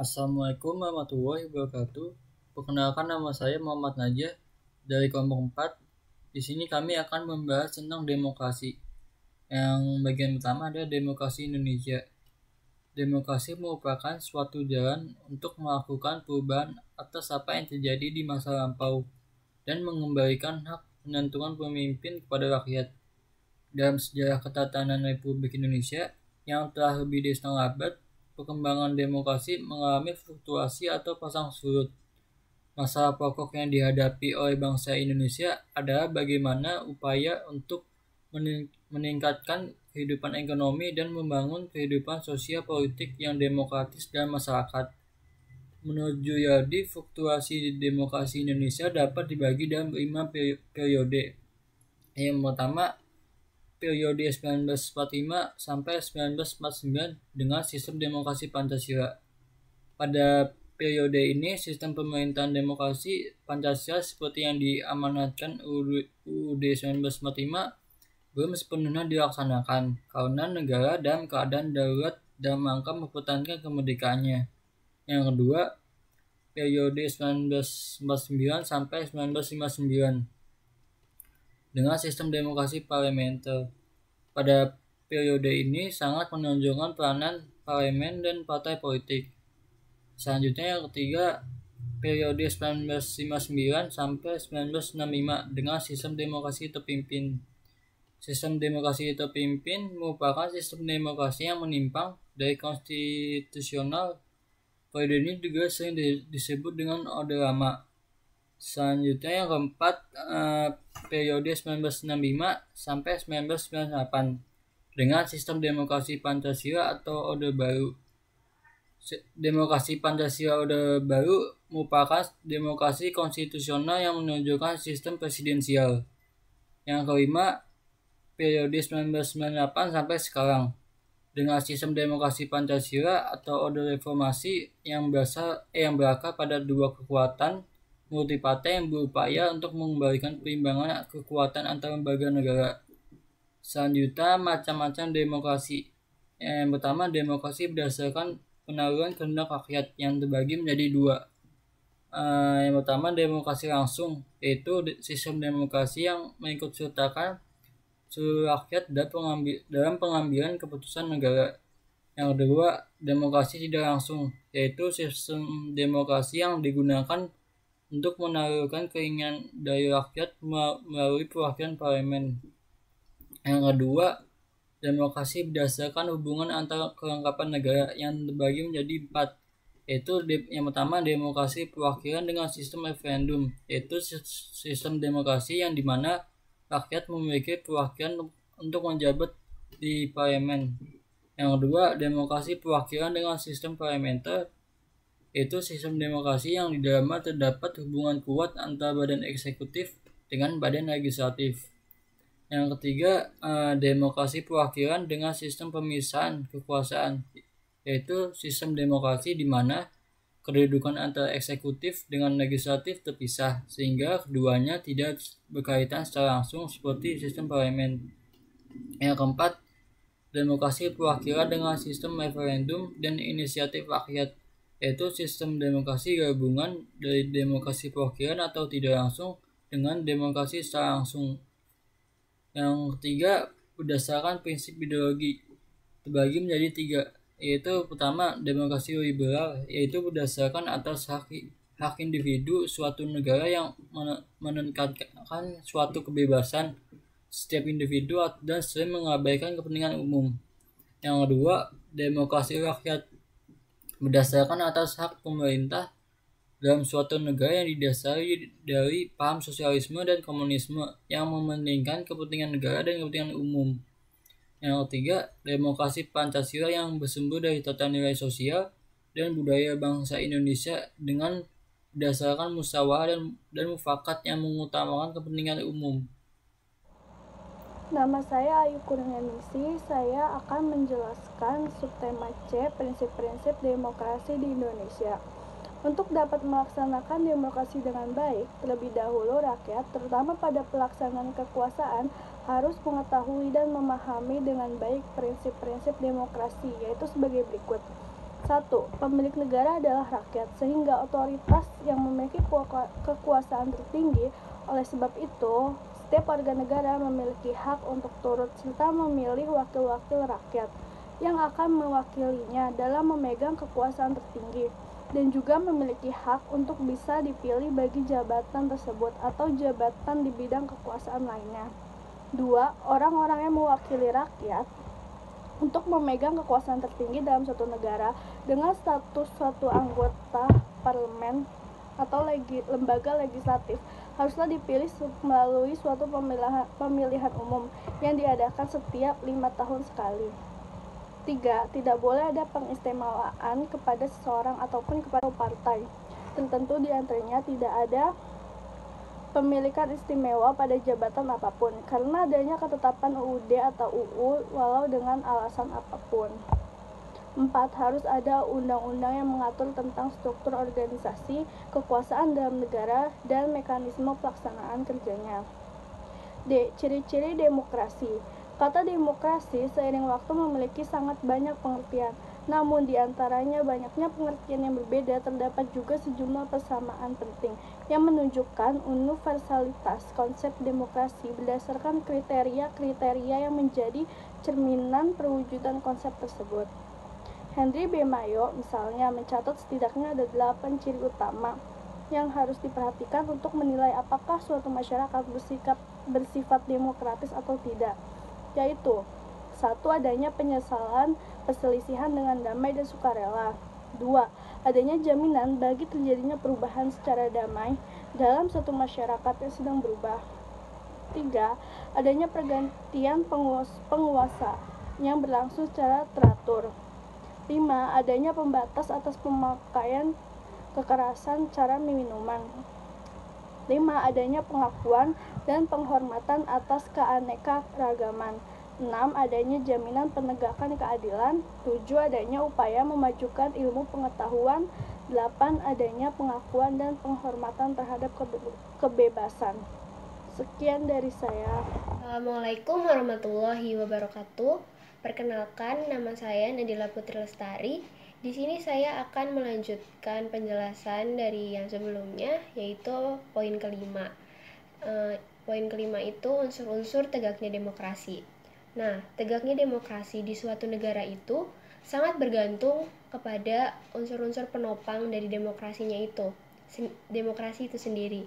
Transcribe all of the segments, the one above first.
Assalamualaikum warahmatullahi wabarakatuh. Perkenalkan, nama saya Muhammad Najah dari kelompok 4. Di sini kami akan membahas tentang demokrasi. Yang bagian pertama adalah demokrasi Indonesia. Demokrasi merupakan suatu jalan untuk melakukan perubahan atas apa yang terjadi di masa lampau dan mengembalikan hak menentukan pemimpin kepada rakyat. Dalam sejarah ketatanan Republik Indonesia yang telah lebih dari setengah abad, perkembangan demokrasi mengalami fluktuasi atau pasang surut. Masalah pokok yang dihadapi oleh bangsa Indonesia adalah bagaimana upaya untuk meningkatkan kehidupan ekonomi dan membangun kehidupan sosial politik yang demokratis dalam masyarakat. Menurut Juyardi, fluktuasi demokrasi Indonesia dapat dibagi dalam 5 periode. Yang pertama, periode 1945 sampai 1949 dengan sistem demokrasi Pancasila. Pada periode ini, sistem pemerintahan demokrasi Pancasila seperti yang diamanatkan UUD 1945 belum sepenuhnya dilaksanakan karena negara dalam keadaan darurat dalam rangka mempertahankan kemerdekaannya. Yang kedua, periode 1949 sampai 1959 dengan sistem demokrasi parlementer. Pada periode ini sangat menonjolkan peranan parlemen dan partai politik. Selanjutnya yang ketiga, periode 1959 sampai 1965 dengan sistem demokrasi terpimpin. Sistem demokrasi terpimpin merupakan sistem demokrasi yang menyimpang dari konstitusional. Periode ini juga sering disebut dengan Orde Lama. Selanjutnya yang keempat, periode 1965 sampai 1998 dengan sistem demokrasi Pancasila atau Orde Baru. Demokrasi Pancasila Orde Baru merupakan demokrasi konstitusional yang menunjukkan sistem presidensial. Yang kelima, periode 1998 sampai sekarang dengan sistem demokrasi Pancasila atau Orde Reformasi yang berakar pada dua kekuatan multipartai yang berupaya untuk mengembalikan perimbangan kekuatan antar lembaga negara. Selanjutnya, macam-macam demokrasi. Yang pertama, demokrasi berdasarkan penaruhan kehendak rakyat yang terbagi menjadi dua. Yang pertama, demokrasi langsung, yaitu sistem demokrasi yang mengikutsertakan seluruh rakyat dalam pengambilan keputusan negara. Yang kedua, demokrasi tidak langsung, yaitu sistem demokrasi yang digunakan untuk menalurkan keinginan dari rakyat melalui perwakilan parlemen. Yang kedua, demokrasi berdasarkan hubungan antara kelengkapan negara yang terbagi menjadi 4, yaitu yang pertama, demokrasi perwakilan dengan sistem referendum, yaitu sistem demokrasi yang dimana rakyat memiliki perwakilan untuk menjabat di parlemen. Yang kedua, demokrasi perwakilan dengan sistem parlementer, yaitu sistem demokrasi yang di dalamnya terdapat hubungan kuat antara badan eksekutif dengan badan legislatif. Yang ketiga, demokrasi perwakilan dengan sistem pemisahan kekuasaan, yaitu sistem demokrasi di mana kedudukan antara eksekutif dengan legislatif terpisah, sehingga keduanya tidak berkaitan secara langsung seperti sistem parlemen. Yang keempat, demokrasi perwakilan dengan sistem referendum dan inisiatif rakyat, yaitu sistem demokrasi gabungan dari demokrasi perwakilan atau tidak langsung dengan demokrasi secara langsung. Yang ketiga, berdasarkan prinsip ideologi, terbagi menjadi 3, yaitu pertama, demokrasi liberal, yaitu berdasarkan atas hak individu suatu negara yang menekankan suatu kebebasan setiap individu dan sering mengabaikan kepentingan umum. Yang kedua, demokrasi rakyat, berdasarkan atas hak pemerintah dalam suatu negara yang didasari dari paham sosialisme dan komunisme yang mementingkan kepentingan negara dan kepentingan umum. Yang ketiga, demokrasi Pancasila yang bersumber dari tata nilai sosial dan budaya bangsa Indonesia dengan berdasarkan musyawarah dan mufakat yang mengutamakan kepentingan umum. Nama saya Ayu Kurnianingsih. Saya akan menjelaskan subtema C, prinsip-prinsip demokrasi di Indonesia. Untuk dapat melaksanakan demokrasi dengan baik, terlebih dahulu rakyat, terutama pada pelaksanaan kekuasaan, harus mengetahui dan memahami dengan baik prinsip-prinsip demokrasi, yaitu sebagai berikut. 1. Pemilik negara adalah rakyat, sehingga otoritas yang memiliki kekuasaan tertinggi. Oleh sebab itu, setiap warga negara memiliki hak untuk turut serta memilih wakil-wakil rakyat yang akan mewakilinya dalam memegang kekuasaan tertinggi, dan juga memiliki hak untuk bisa dipilih bagi jabatan tersebut atau jabatan di bidang kekuasaan lainnya. 2. Orang-orang yang mewakili rakyat untuk memegang kekuasaan tertinggi dalam suatu negara dengan status suatu anggota parlemen atau lembaga legislatif haruslah dipilih melalui suatu pemilihan umum yang diadakan setiap 5 tahun sekali. 3. Tidak boleh ada pengistimewaan kepada seseorang ataupun kepada partai tertentu, diantaranya tidak ada pemilikan istimewa pada jabatan apapun karena adanya ketetapan UUD atau UU walau dengan alasan apapun. 4. Harus ada undang-undang yang mengatur tentang struktur organisasi kekuasaan dalam negara dan mekanisme pelaksanaan kerjanya. D. Ciri-ciri demokrasi. Kata demokrasi seiring waktu memiliki sangat banyak pengertian. Namun di antaranya banyaknya pengertian yang berbeda, terdapat juga sejumlah persamaan penting yang menunjukkan universalitas konsep demokrasi berdasarkan kriteria-kriteria yang menjadi cerminan perwujudan konsep tersebut. Henry B. Mayo misalnya mencatat setidaknya ada 8 ciri utama yang harus diperhatikan untuk menilai apakah suatu masyarakat bersifat demokratis atau tidak, yaitu 1. Adanya penyesalan perselisihan dengan damai dan sukarela. 2. Adanya jaminan bagi terjadinya perubahan secara damai dalam suatu masyarakat yang sedang berubah. 3. Adanya pergantian penguasa yang berlangsung secara teratur. 5. Adanya pembatas atas pemakaian kekerasan cara minuman. 5. Adanya pengakuan dan penghormatan atas keanekaragaman. 6. Adanya jaminan penegakan keadilan. 7. Adanya upaya memajukan ilmu pengetahuan. 8. Adanya pengakuan dan penghormatan terhadap kebebasan. Sekian dari saya. Assalamualaikum warahmatullahi wabarakatuh. Perkenalkan, nama saya Nadila Putri Lestari. Di sini saya akan melanjutkan penjelasan dari yang sebelumnya, yaitu poin kelima. Poin kelima itu unsur-unsur tegaknya demokrasi. Nah, tegaknya demokrasi di suatu negara itu sangat bergantung kepada unsur-unsur penopang dari demokrasinya itu, demokrasi itu sendiri.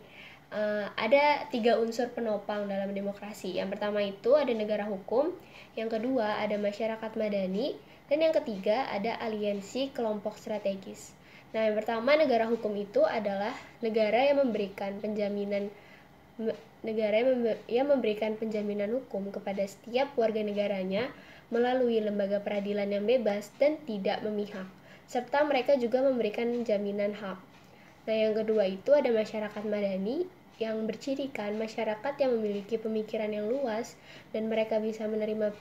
Ada 3 unsur penopang dalam demokrasi. Yang pertama itu ada negara hukum, yang kedua ada masyarakat madani, dan yang ketiga ada aliansi kelompok strategis. Nah, yang pertama negara hukum itu adalah negara yang memberikan penjaminan hukum kepada setiap warga negaranya melalui lembaga peradilan yang bebas dan tidak memihak, serta mereka juga memberikan jaminan hak. Nah, yang kedua itu ada masyarakat madani, yang bercirikan masyarakat yang memiliki pemikiran yang luas dan mereka bisa menerima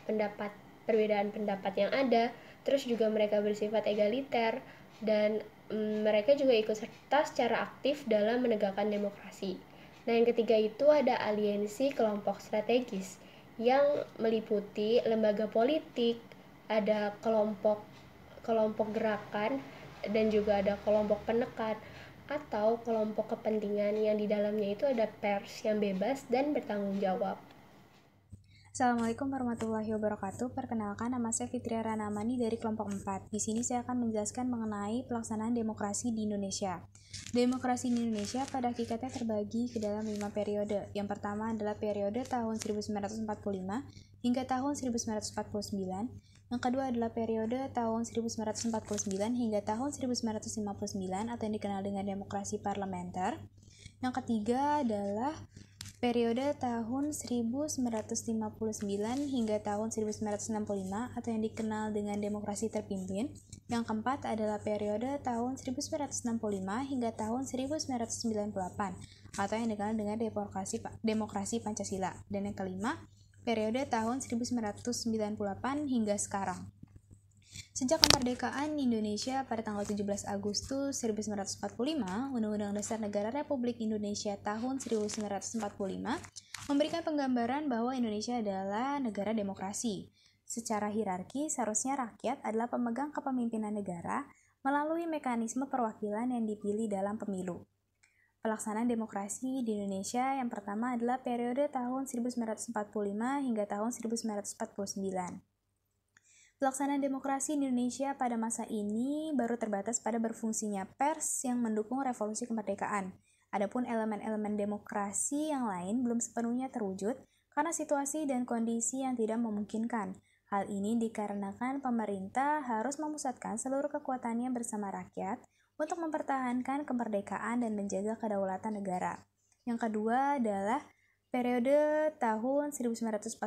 perbedaan pendapat yang ada, terus juga mereka bersifat egaliter dan mereka juga ikut serta secara aktif dalam menegakkan demokrasi. Nah, yang ketiga itu ada aliansi kelompok strategis yang meliputi lembaga politik, ada kelompok gerakan, dan juga ada kelompok penekan atau kelompok kepentingan yang di dalamnya itu ada pers yang bebas dan bertanggung jawab. Assalamualaikum warahmatullahi wabarakatuh. Perkenalkan, nama saya Fitria Ranamani dari kelompok 4. Di sini saya akan menjelaskan mengenai pelaksanaan demokrasi di Indonesia. Demokrasi di Indonesia pada hakikatnya terbagi ke dalam 5 periode. Yang pertama adalah periode tahun 1945 hingga tahun 1949. Yang kedua adalah periode tahun 1949 hingga tahun 1959 atau yang dikenal dengan demokrasi parlementer. Yang ketiga adalah periode tahun 1959 hingga tahun 1965 atau yang dikenal dengan demokrasi terpimpin. Yang keempat adalah periode tahun 1965 hingga tahun 1998 atau yang dikenal dengan demokrasi Pancasila. Dan yang kelima, periode tahun 1998 hingga sekarang. Sejak kemerdekaan Indonesia pada tanggal 17 Agustus 1945, Undang-Undang Dasar Negara Republik Indonesia tahun 1945 memberikan penggambaran bahwa Indonesia adalah negara demokrasi. Secara hierarki, seharusnya rakyat adalah pemegang kepemimpinan negara, melalui mekanisme perwakilan yang dipilih dalam pemilu. Pelaksanaan demokrasi di Indonesia yang pertama adalah periode tahun 1945 hingga tahun 1949. Pelaksanaan demokrasi di Indonesia pada masa ini baru terbatas pada berfungsinya pers yang mendukung revolusi kemerdekaan. Adapun elemen-elemen demokrasi yang lain belum sepenuhnya terwujud karena situasi dan kondisi yang tidak memungkinkan. Hal ini dikarenakan pemerintah harus memusatkan seluruh kekuatannya bersama rakyat untuk mempertahankan kemerdekaan dan menjaga kedaulatan negara. Yang kedua adalah periode tahun 1949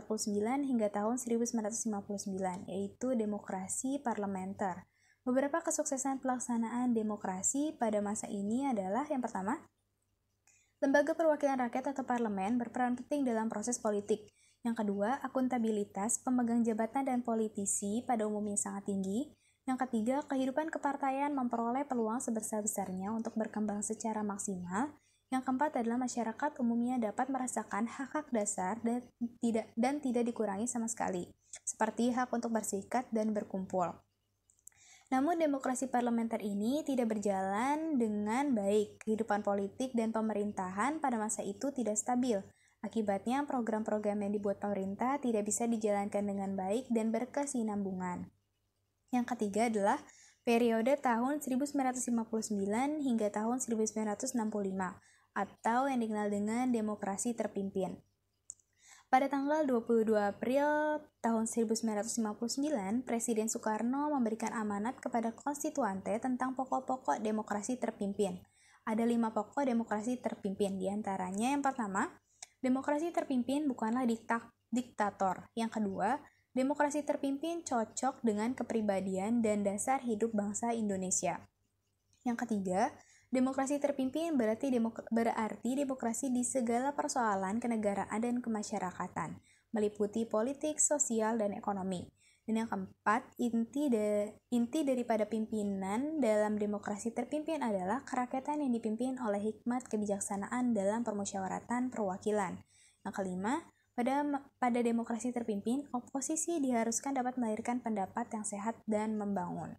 hingga tahun 1959, yaitu demokrasi parlementer. Beberapa kesuksesan pelaksanaan demokrasi pada masa ini adalah yang pertama, lembaga perwakilan rakyat atau parlemen berperan penting dalam proses politik. Yang kedua, akuntabilitas pemegang jabatan dan politisi pada umumnya sangat tinggi. Yang ketiga, kehidupan kepartaian memperoleh peluang sebesar-besarnya untuk berkembang secara maksimal. Yang keempat adalah masyarakat umumnya dapat merasakan hak-hak dasar dan tidak dikurangi sama sekali, seperti hak untuk berserikat dan berkumpul. Namun demokrasi parlementer ini tidak berjalan dengan baik. Kehidupan politik dan pemerintahan pada masa itu tidak stabil. Akibatnya, program-program yang dibuat pemerintah tidak bisa dijalankan dengan baik dan berkesinambungan. Yang ketiga adalah periode tahun 1959 hingga tahun 1965, atau yang dikenal dengan demokrasi terpimpin. Pada tanggal 22 April tahun 1959, Presiden Soekarno memberikan amanat kepada konstituante tentang pokok-pokok demokrasi terpimpin. Ada 5 pokok demokrasi terpimpin, diantaranya yang pertama, demokrasi terpimpin bukanlah diktator. Yang kedua, demokrasi terpimpin cocok dengan kepribadian dan dasar hidup bangsa Indonesia. Yang ketiga, demokrasi terpimpin berarti demokrasi di segala persoalan kenegaraan dan kemasyarakatan, meliputi politik, sosial, dan ekonomi. Dan yang keempat, inti daripada pimpinan dalam demokrasi terpimpin adalah kerakyatan yang dipimpin oleh hikmat kebijaksanaan dalam permusyawaratan perwakilan. Yang kelima, pada demokrasi terpimpin, oposisi diharuskan dapat melahirkan pendapat yang sehat dan membangun.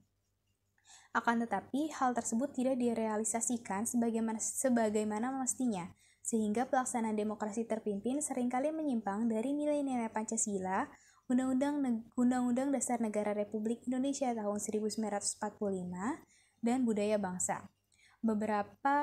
Akan tetapi, hal tersebut tidak direalisasikan sebagaimana mestinya, sehingga pelaksanaan demokrasi terpimpin seringkali menyimpang dari nilai-nilai Pancasila, Undang-Undang Dasar Negara Republik Indonesia tahun 1945, dan budaya bangsa. Beberapa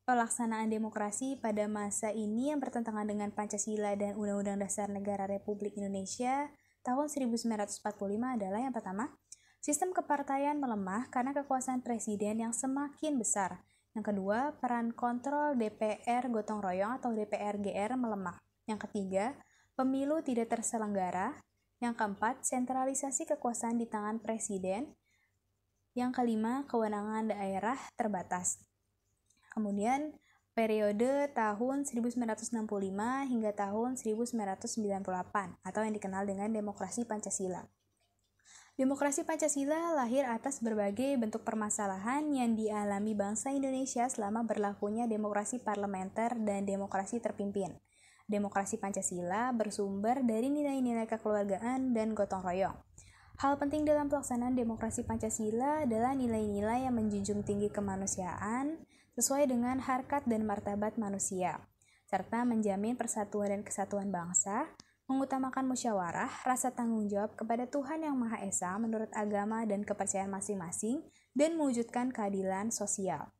pelaksanaan demokrasi pada masa ini yang bertentangan dengan Pancasila dan Undang-Undang Dasar Negara Republik Indonesia tahun 1945 adalah yang pertama, sistem kepartaian melemah karena kekuasaan presiden yang semakin besar. Yang kedua, peran kontrol DPR gotong royong atau DPR-GR melemah. Yang ketiga, pemilu tidak terselenggara. Yang keempat, sentralisasi kekuasaan di tangan presiden. Yang kelima, kewenangan daerah terbatas. Kemudian, periode tahun 1965 hingga tahun 1998 atau yang dikenal dengan demokrasi Pancasila. Demokrasi Pancasila lahir atas berbagai bentuk permasalahan yang dialami bangsa Indonesia selama berlakunya demokrasi parlementer dan demokrasi terpimpin. Demokrasi Pancasila bersumber dari nilai-nilai kekeluargaan dan gotong royong. Hal penting dalam pelaksanaan demokrasi Pancasila adalah nilai-nilai yang menjunjung tinggi kemanusiaan sesuai dengan harkat dan martabat manusia, serta menjamin persatuan dan kesatuan bangsa, mengutamakan musyawarah, rasa tanggung jawab kepada Tuhan Yang Maha Esa menurut agama dan kepercayaan masing-masing, dan mewujudkan keadilan sosial.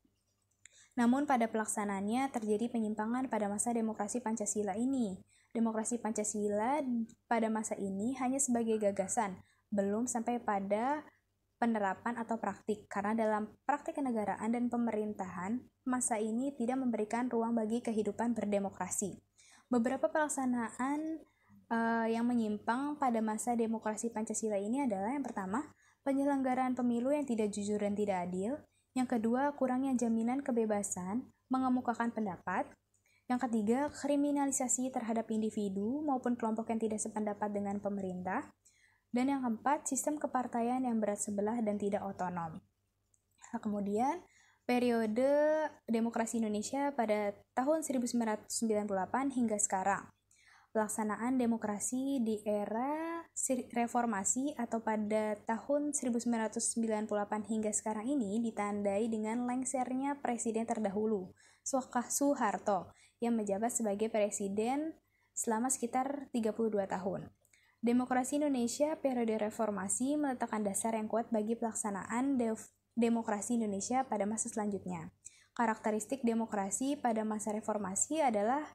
Namun pada pelaksanaannya terjadi penyimpangan pada masa demokrasi Pancasila ini. Demokrasi Pancasila pada masa ini hanya sebagai gagasan, belum sampai pada penerapan atau praktik, karena dalam praktik kenegaraan dan pemerintahan, masa ini tidak memberikan ruang bagi kehidupan berdemokrasi. Beberapa pelaksanaan yang menyimpang pada masa demokrasi Pancasila ini adalah yang pertama, penyelenggaraan pemilu yang tidak jujur dan tidak adil. Yang kedua, kurangnya jaminan kebebasan mengemukakan pendapat. Yang ketiga, kriminalisasi terhadap individu maupun kelompok yang tidak sependapat dengan pemerintah. Dan yang keempat, sistem kepartaian yang berat sebelah dan tidak otonom. Nah, kemudian, periode demokrasi Indonesia pada tahun 1998 hingga sekarang. Pelaksanaan demokrasi di era reformasi atau pada tahun 1998 hingga sekarang ini ditandai dengan lengsernya presiden terdahulu, Soeharto, yang menjabat sebagai presiden selama sekitar 32 tahun. Demokrasi Indonesia periode reformasi meletakkan dasar yang kuat bagi pelaksanaan demokrasi Indonesia pada masa selanjutnya. Karakteristik demokrasi pada masa reformasi adalah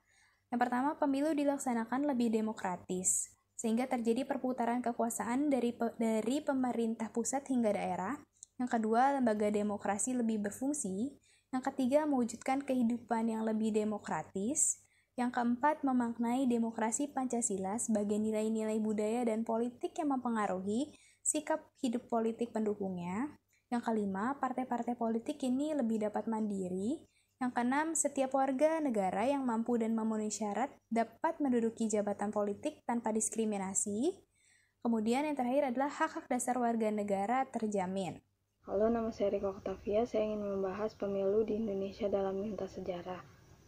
yang pertama, pemilu dilaksanakan lebih demokratis, sehingga terjadi perputaran kekuasaan dari pemerintah pusat hingga daerah. Yang kedua, lembaga demokrasi lebih berfungsi. Yang ketiga, mewujudkan kehidupan yang lebih demokratis. Yang keempat, memaknai demokrasi Pancasila sebagai nilai-nilai budaya dan politik yang mempengaruhi sikap hidup politik pendukungnya. Yang kelima, partai-partai politik ini lebih dapat mandiri. Yang keenam, setiap warga negara yang mampu dan memenuhi syarat dapat menduduki jabatan politik tanpa diskriminasi. Kemudian yang terakhir adalah hak-hak dasar warga negara terjamin. Halo, nama saya Rika Octavia. Saya ingin membahas pemilu di Indonesia dalam lintas sejarah.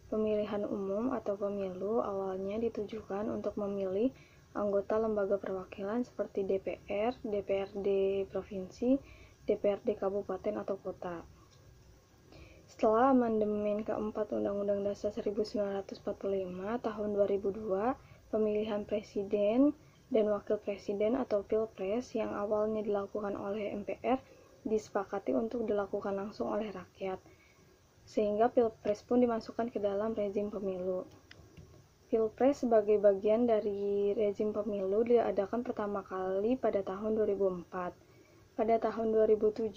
Pemilihan umum atau pemilu awalnya ditujukan untuk memilih anggota lembaga perwakilan seperti DPR, DPRD provinsi, DPRD kabupaten atau kota. Setelah amandemen keempat Undang-Undang Dasar 1945 tahun 2002, pemilihan presiden dan wakil presiden atau pilpres yang awalnya dilakukan oleh MPR disepakati untuk dilakukan langsung oleh rakyat, sehingga pilpres pun dimasukkan ke dalam rezim pemilu. Pilpres sebagai bagian dari rezim pemilu diadakan pertama kali pada tahun 2004. Pada tahun 2007,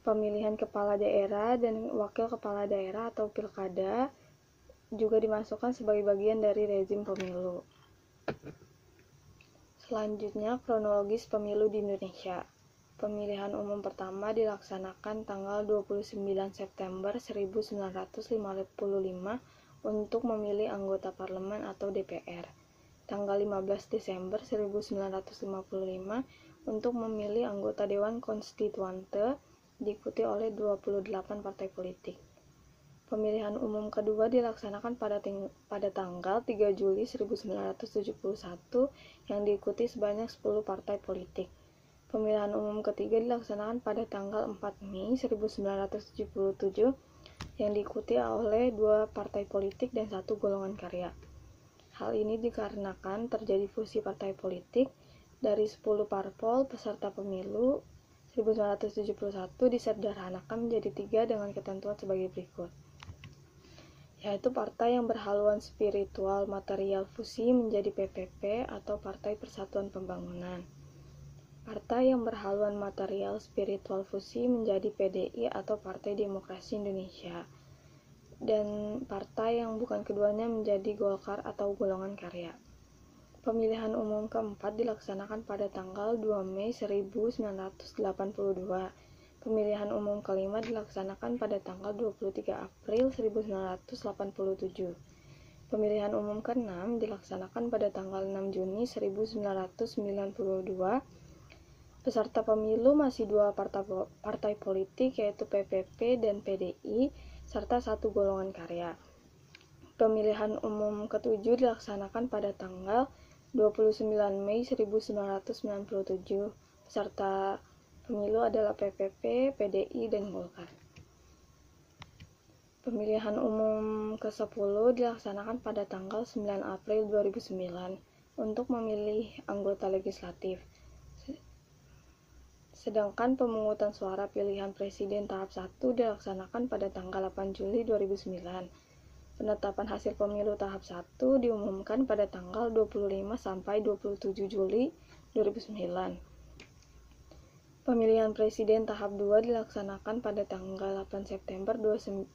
pemilihan kepala daerah dan wakil kepala daerah atau pilkada juga dimasukkan sebagai bagian dari rezim pemilu. Selanjutnya, kronologis pemilu di Indonesia. Pemilihan umum pertama dilaksanakan tanggal 29 September 1955 untuk memilih anggota parlemen atau DPR. Tanggal 15 Desember 1955 untuk memilih anggota Dewan Konstituante, diikuti oleh 28 partai politik. Pemilihan umum kedua dilaksanakan pada tanggal 3 Juli 1971 yang diikuti sebanyak 10 partai politik. Pemilihan umum ketiga dilaksanakan pada tanggal 4 Mei 1977 yang diikuti oleh 2 partai politik dan 1 golongan karya. Hal ini dikarenakan terjadi fusi partai politik dari 10 parpol peserta pemilu 1971 disederhanakan menjadi 3 dengan ketentuan sebagai berikut, yaitu partai yang berhaluan spiritual material fusi menjadi PPP atau Partai Persatuan Pembangunan, partai yang berhaluan material spiritual fusi menjadi PDI atau Partai Demokrasi Indonesia, dan partai yang bukan keduanya menjadi Golkar atau golongan karya. Pemilihan umum keempat dilaksanakan pada tanggal 2 Mei 1982. Pemilihan umum kelima dilaksanakan pada tanggal 23 April 1987. Pemilihan umum keenam dilaksanakan pada tanggal 6 Juni 1992. Peserta pemilu masih 2 partai politik, yaitu PPP dan PDI, serta 1 golongan karya. Pemilihan umum ketujuh dilaksanakan pada tanggal 29 Mei 1997. Peserta pemilu adalah PPP, PDI, dan Golkar. Pemilihan umum ke-10 dilaksanakan pada tanggal 9 April 2009 untuk memilih anggota legislatif. Sedangkan pemungutan suara pilihan presiden tahap 1 dilaksanakan pada tanggal 8 Juli 2009. Penetapan hasil pemilu tahap 1 diumumkan pada tanggal 25 sampai 27 Juli 2009. Pemilihan presiden tahap 2 dilaksanakan pada tanggal 8 September 2009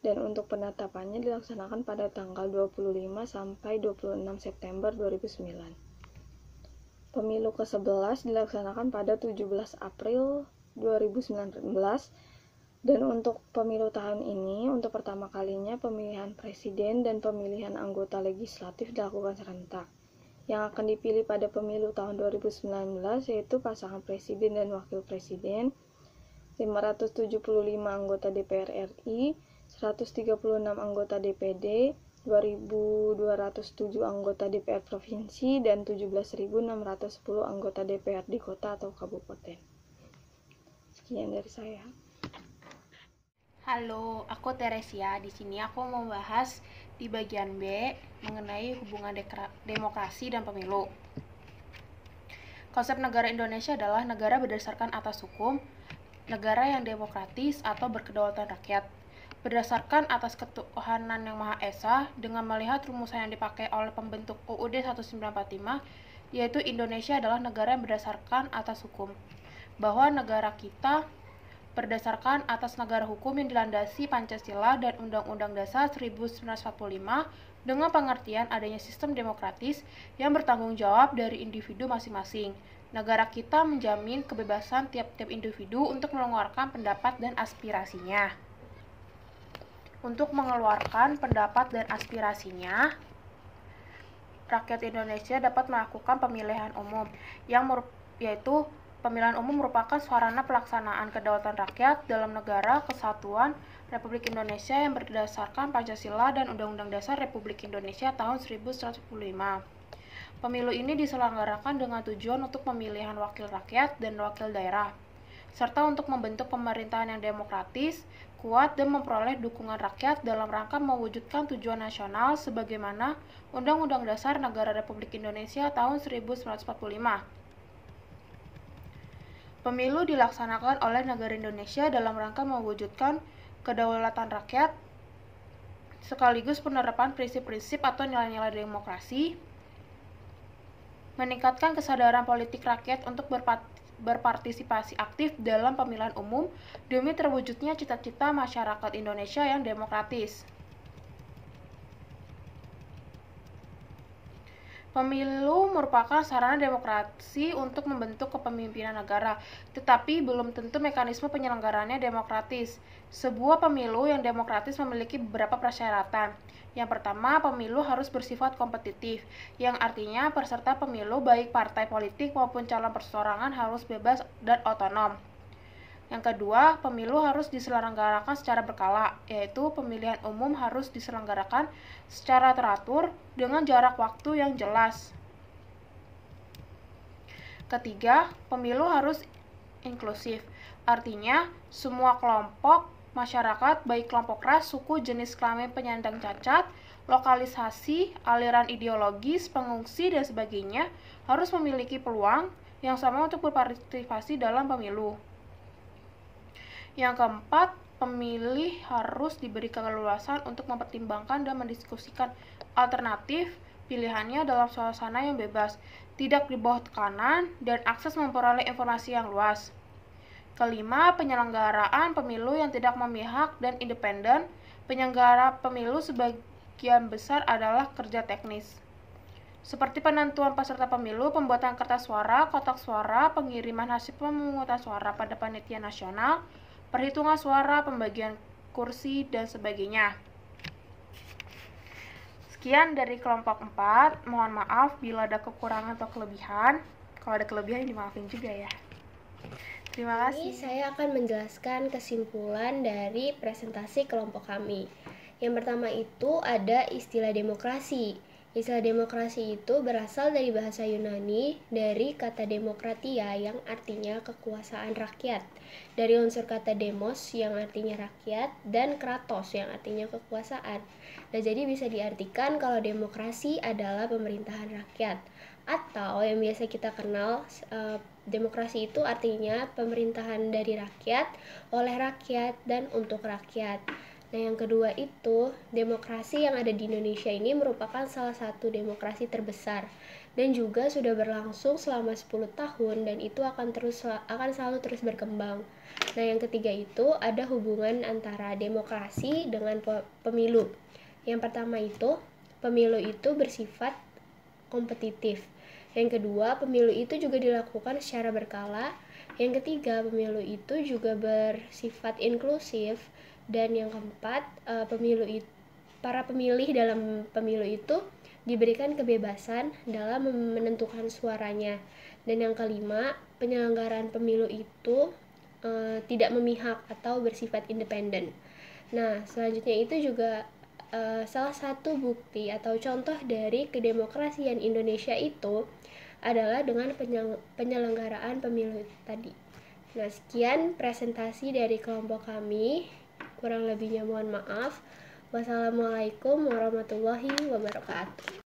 dan untuk penetapannya dilaksanakan pada tanggal 25 sampai 26 September 2009. Pemilu ke-11 dilaksanakan pada 17 April 2019. Dan untuk pemilu tahun ini, untuk pertama kalinya pemilihan presiden dan pemilihan anggota legislatif dilakukan serentak. Yang akan dipilih pada pemilu tahun 2019 yaitu pasangan presiden dan wakil presiden, 575 anggota DPR RI, 136 anggota DPD, 2.207 anggota DPR provinsi, dan 17.610 anggota DPR di kota atau kabupaten. Sekian dari saya. Halo, aku Teresia. Di sini aku mau bahas di bagian B mengenai hubungan demokrasi dan pemilu. Konsep negara Indonesia adalah negara berdasarkan atas hukum, negara yang demokratis atau berkedaulatan rakyat, berdasarkan atas ketuhanan yang Maha Esa, dengan melihat rumusan yang dipakai oleh pembentuk UUD 1945, yaitu Indonesia adalah negara yang berdasarkan atas hukum, bahwa negara kita berdasarkan atas negara hukum yang dilandasi Pancasila dan Undang-Undang Dasar 1945 dengan pengertian adanya sistem demokratis yang bertanggung jawab dari individu masing-masing. Negara kita menjamin kebebasan tiap-tiap individu untuk mengeluarkan pendapat dan aspirasinya. Untuk mengeluarkan pendapat dan aspirasinya, rakyat Indonesia dapat melakukan pemilihan umum, yaitu pemilihan umum merupakan sarana pelaksanaan kedaulatan rakyat dalam negara kesatuan Republik Indonesia yang berdasarkan Pancasila dan Undang-Undang Dasar Republik Indonesia tahun 1945. Pemilu ini diselenggarakan dengan tujuan untuk pemilihan wakil rakyat dan wakil daerah, serta untuk membentuk pemerintahan yang demokratis, kuat, dan memperoleh dukungan rakyat dalam rangka mewujudkan tujuan nasional sebagaimana Undang-Undang Dasar Negara Republik Indonesia tahun 1945. Pemilu dilaksanakan oleh negara Indonesia dalam rangka mewujudkan kedaulatan rakyat, sekaligus penerapan prinsip-prinsip atau nilai-nilai demokrasi, meningkatkan kesadaran politik rakyat untuk berpartisipasi aktif dalam pemilihan umum demi terwujudnya cita-cita masyarakat Indonesia yang demokratis. Pemilu merupakan sarana demokrasi untuk membentuk kepemimpinan negara, tetapi belum tentu mekanisme penyelenggaraannya demokratis. Sebuah pemilu yang demokratis memiliki beberapa persyaratan. Yang pertama, pemilu harus bersifat kompetitif, yang artinya peserta pemilu baik partai politik maupun calon perseorangan harus bebas dan otonom. Yang kedua, pemilu harus diselenggarakan secara berkala, yaitu pemilihan umum harus diselenggarakan secara teratur dengan jarak waktu yang jelas. Ketiga, pemilu harus inklusif, artinya semua kelompok masyarakat, baik kelompok ras, suku, jenis kelamin penyandang cacat, lokalisasi, aliran ideologis, pengungsi, dan sebagainya, harus memiliki peluang yang sama untuk berpartisipasi dalam pemilu. Yang keempat, pemilih harus diberi keleluasan untuk mempertimbangkan dan mendiskusikan alternatif pilihannya dalam suasana yang bebas, tidak di bawah tekanan, dan akses memperoleh informasi yang luas. Kelima, penyelenggaraan pemilu yang tidak memihak dan independen. Penyelenggara pemilu sebagian besar adalah kerja teknis, seperti penentuan peserta pemilu, pembuatan kertas suara, kotak suara, pengiriman hasil pemungutan suara pada panitia nasional, perhitungan suara, pembagian kursi, dan sebagainya. Sekian dari kelompok 4. Mohon maaf bila ada kekurangan atau kelebihan. Kalau ada kelebihan, dimaafin juga ya. Terima kasih. Ini saya akan menjelaskan kesimpulan dari presentasi kelompok kami. Yang pertama itu ada istilah demokrasi. Istilah demokrasi itu berasal dari bahasa Yunani dari kata demokratia yang artinya kekuasaan rakyat, dari unsur kata demos yang artinya rakyat dan kratos yang artinya kekuasaan. Nah, jadi bisa diartikan kalau demokrasi adalah pemerintahan rakyat, atau yang biasa kita kenal demokrasi itu artinya pemerintahan dari rakyat, oleh rakyat, dan untuk rakyat. Nah, yang kedua itu, demokrasi yang ada di Indonesia ini merupakan salah satu demokrasi terbesar dan juga sudah berlangsung selama 10 tahun dan itu akan selalu terus berkembang. Nah, yang ketiga itu ada hubungan antara demokrasi dengan pemilu. Yang pertama itu, pemilu itu bersifat kompetitif. Yang kedua, pemilu itu juga dilakukan secara berkala. Yang ketiga, pemilu itu juga bersifat inklusif. Dan yang keempat, para pemilih dalam pemilu itu diberikan kebebasan dalam menentukan suaranya. Dan yang kelima, penyelenggaraan pemilu itu tidak memihak atau bersifat independen. Nah, selanjutnya itu juga salah satu bukti atau contoh dari kedemokrasian Indonesia itu adalah dengan penyelenggaraan pemilu tadi. Nah, sekian presentasi dari kelompok kami. Kurang lebihnya mohon maaf. Wassalamualaikum warahmatullahi wabarakatuh.